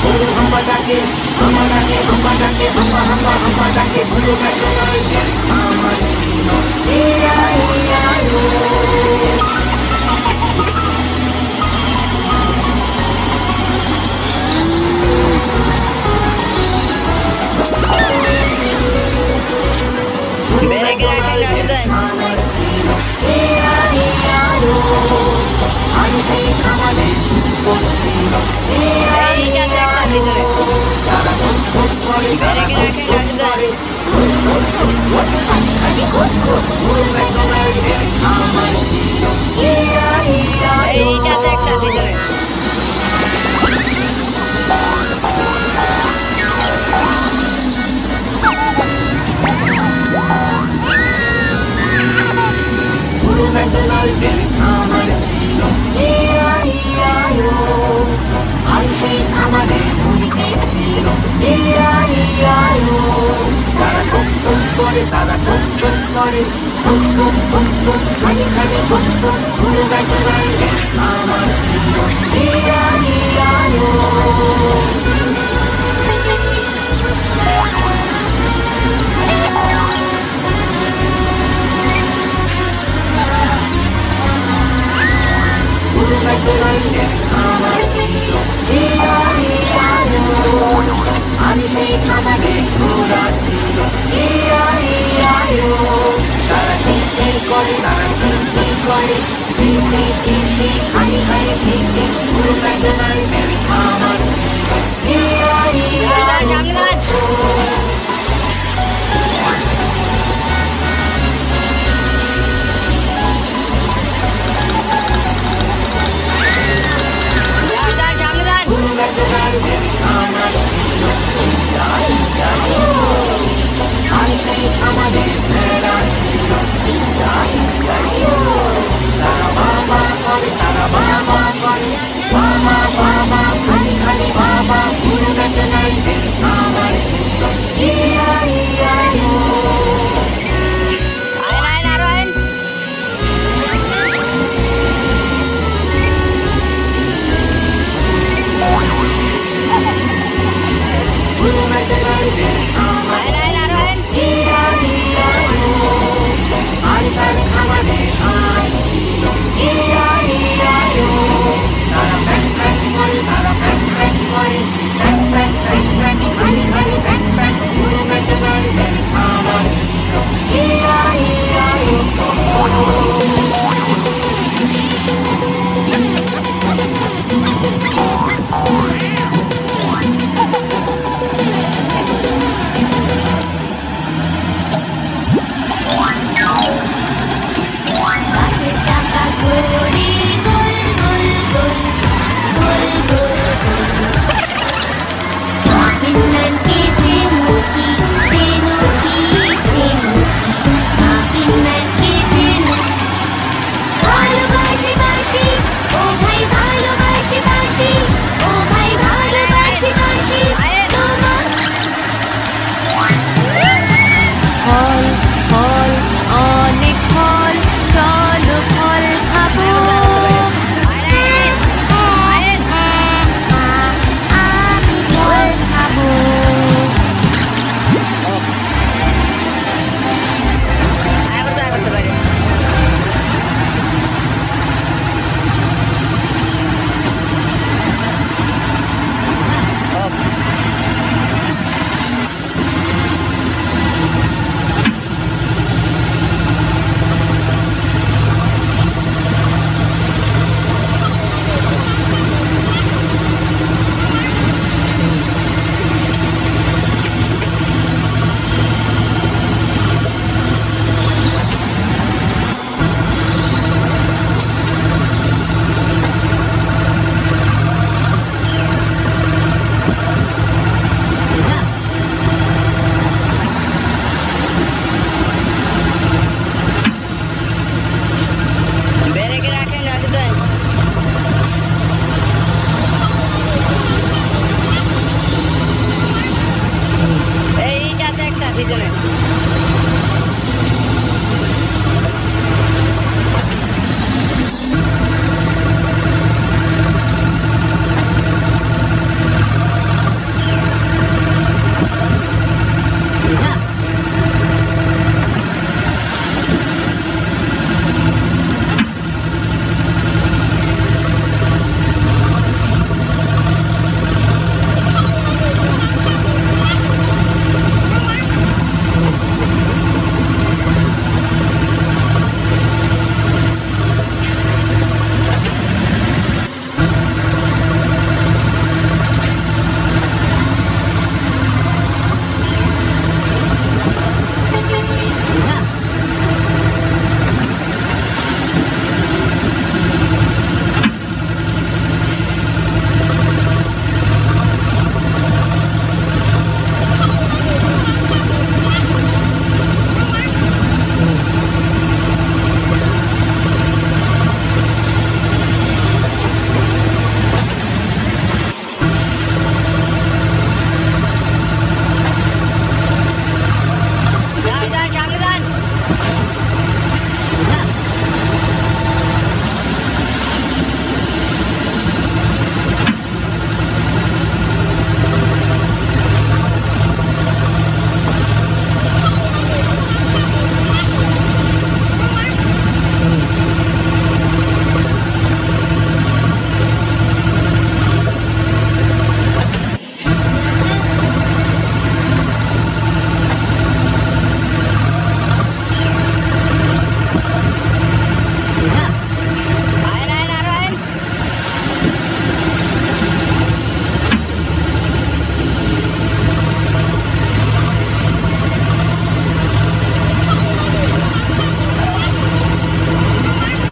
গরু হাম্বা ডাকে হাম্বা ডাকে হাম্বা ডাকে হাম্বা হাম্বা হাম্বা ডাকে গরু ম্যাকডোনাল্ডের খামার ছিল ইয়া ইয়া ও। ব্যারেকে রাখেন রাখতেন। ইয়া ইয়া ও। আর সেই খামারে ছিল ইয়া এই আছে একটা পিছনে। তারা খুব খুব করে ব্যারেকে রাখেন রাখতেন। গরু ম্যাকডোনাল্ডের খামার ছিল ইয়া ইয়া ও। এইটা আছে একটা পিছনে। গরু ম্যাকডোনাল্ডের খামার ছিল ইয়া ইয়া ও। আর সেই খামারে মুরগি ছিল ইয়া ইয়া ও। তারা কুক কুক করে তারা কুক কুক করে কুক কুক কুক কুক খালি খালি কুক কুক। গরু ম্যাকডোনাল্ডের খামার ছিল ইয়া ইয়া ও। গরু ম্যাকডোনাল্ডের খামার ছিল ইয়া ইয়া ও। আমি সেই খামারে ঘোড়া ছিল ইয়া ইয়া ও। তারা চিনচিন করে তারা চিনচিন করে চিন চিন চিন চিন খালি খালি চিন চিন। গরু ম্যাকডোনাল্ডের খামার ছিল ইয়া ইয়া সামনে দাঁড়ান। ও।